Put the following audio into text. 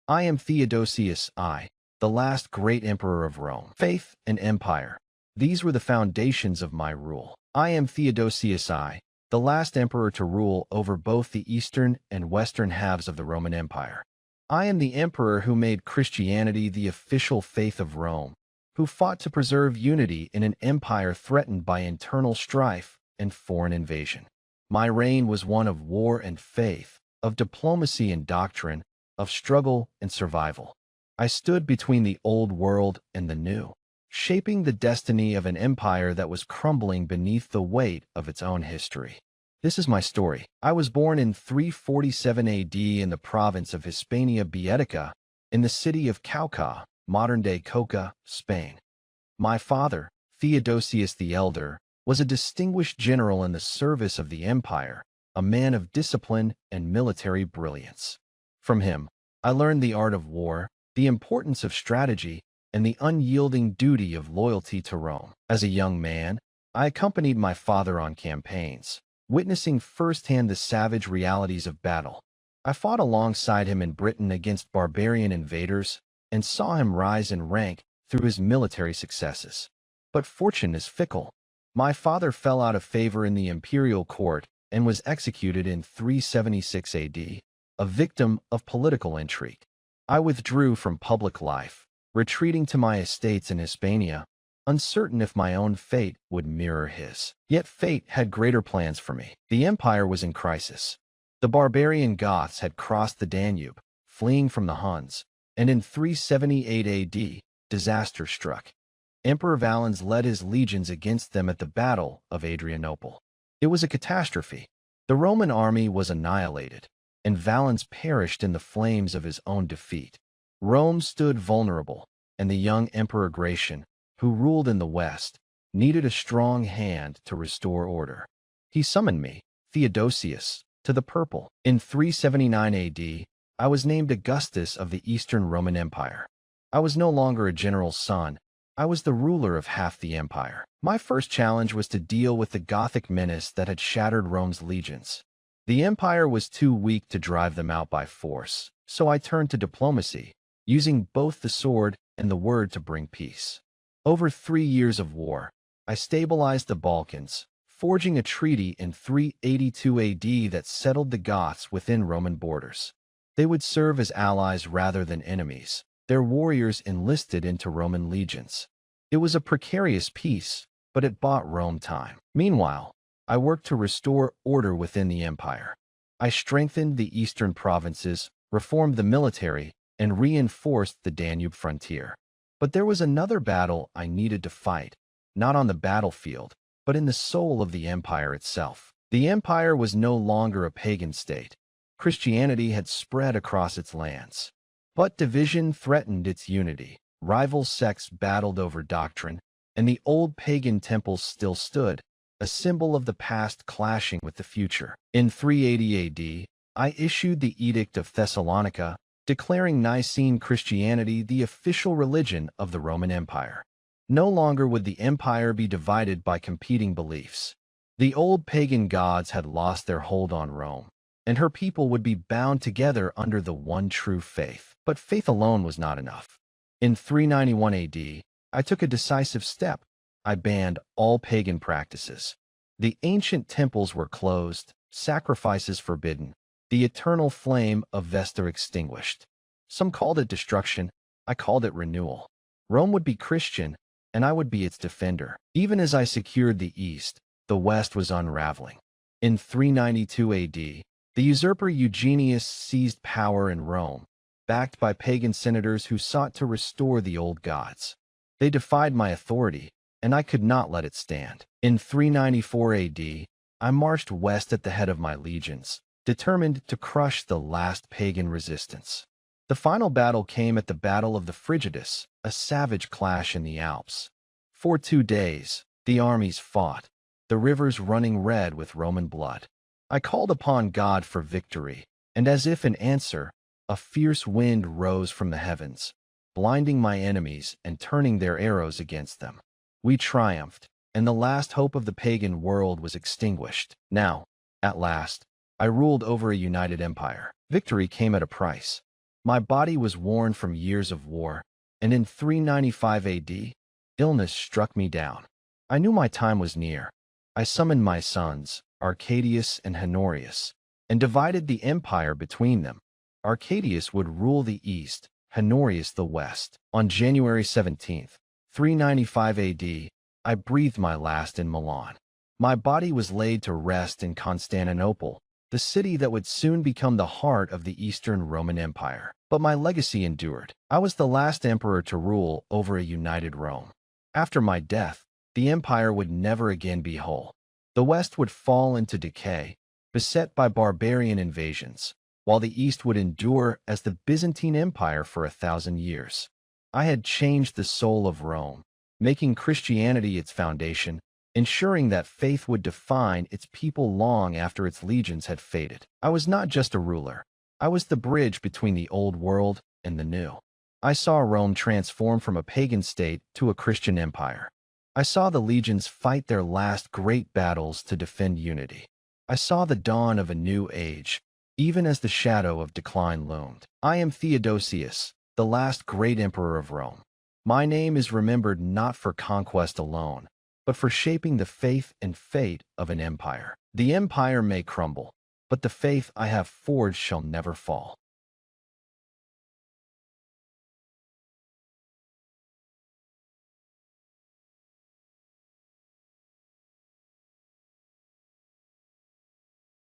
I am Theodosius I, the last great emperor of Rome. Faith and empire. These were the foundations of my rule. I am Theodosius I, the last emperor to rule over both the eastern and western halves of the Roman Empire. I am the emperor who made Christianity the official faith of Rome, who fought to preserve unity in an empire threatened by internal strife and foreign invasion. My reign was one of war and faith, of diplomacy and doctrine, of struggle and survival. I stood between the old world and the new, shaping the destiny of an empire that was crumbling beneath the weight of its own history. This is my story. I was born in 347 AD in the province of Hispania Baetica, in the city of Cauca, modern-day Coca, Spain. My father, Theodosius the Elder, was a distinguished general in the service of the empire, a man of discipline and military brilliance. From him, I learned the art of war, the importance of strategy, and the unyielding duty of loyalty to Rome. As a young man, I accompanied my father on campaigns, witnessing firsthand the savage realities of battle. I fought alongside him in Britain against barbarian invaders and saw him rise in rank through his military successes. But fortune is fickle. My father fell out of favor in the imperial court and was executed in 376 AD, a victim of political intrigue. I withdrew from public life, retreating to my estates in Hispania, uncertain if my own fate would mirror his. Yet fate had greater plans for me. The empire was in crisis. The barbarian Goths had crossed the Danube, fleeing from the Huns, and in 378 AD, disaster struck. Emperor Valens led his legions against them at the Battle of Adrianople. It was a catastrophe. The Roman army was annihilated, and Valens perished in the flames of his own defeat. Rome stood vulnerable, and the young Emperor Gratian, who ruled in the west, needed a strong hand to restore order. He summoned me, Theodosius, to the purple. In 379 AD, I was named Augustus of the Eastern Roman Empire. I was no longer a general's son. I was the ruler of half the empire. My first challenge was to deal with the Gothic menace that had shattered Rome's legions. The empire was too weak to drive them out by force, so I turned to diplomacy, using both the sword and the word to bring peace. Over 3 years of war, I stabilized the Balkans, forging a treaty in 382 AD that settled the Goths within Roman borders. They would serve as allies rather than enemies, their warriors enlisted into Roman legions. It was a precarious peace, but it bought Rome time. Meanwhile, I worked to restore order within the empire. I strengthened the eastern provinces, reformed the military, and reinforced the Danube frontier. But there was another battle I needed to fight, not on the battlefield, but in the soul of the empire itself. The empire was no longer a pagan state. Christianity had spread across its lands. But division threatened its unity. Rival sects battled over doctrine, and the old pagan temples still stood, a symbol of the past clashing with the future. In 380 AD, I issued the Edict of Thessalonica, declaring Nicene Christianity the official religion of the Roman Empire. No longer would the empire be divided by competing beliefs. The old pagan gods had lost their hold on Rome, and her people would be bound together under the one true faith. But faith alone was not enough. In 391 AD, I took a decisive step. I banned all pagan practices. The ancient temples were closed, sacrifices forbidden, the eternal flame of Vesta extinguished. Some called it destruction, I called it renewal. Rome would be Christian, and I would be its defender. Even as I secured the East, the West was unraveling. In 392 AD, the usurper Eugenius seized power in Rome, backed by pagan senators who sought to restore the old gods. They defied my authority, and I could not let it stand. In 394 AD, I marched west at the head of my legions, determined to crush the last pagan resistance. The final battle came at the Battle of the Frigidus, a savage clash in the Alps. For 2 days, the armies fought, the rivers running red with Roman blood. I called upon God for victory, and as if in answer, a fierce wind rose from the heavens, blinding my enemies and turning their arrows against them. We triumphed, and the last hope of the pagan world was extinguished. Now, at last, I ruled over a united empire. Victory came at a price. My body was worn from years of war, and in 395 AD, illness struck me down. I knew my time was near. I summoned my sons, Arcadius and Honorius, and divided the empire between them. Arcadius would rule the east, Honorius the west. On January 17th, 395 AD, I breathed my last in Milan. My body was laid to rest in Constantinople, the city that would soon become the heart of the Eastern Roman Empire. But my legacy endured. I was the last emperor to rule over a united Rome. After my death, the empire would never again be whole. The West would fall into decay, beset by barbarian invasions, while the East would endure as the Byzantine Empire for 1,000 years. I had changed the soul of Rome, making Christianity its foundation, ensuring that faith would define its people long after its legions had faded. I was not just a ruler. I was the bridge between the old world and the new. I saw Rome transform from a pagan state to a Christian empire. I saw the legions fight their last great battles to defend unity. I saw the dawn of a new age, even as the shadow of decline loomed. I am Theodosius, the last great emperor of Rome. My name is remembered not for conquest alone, but for shaping the faith and fate of an empire. The empire may crumble, but the faith I have forged shall never fall.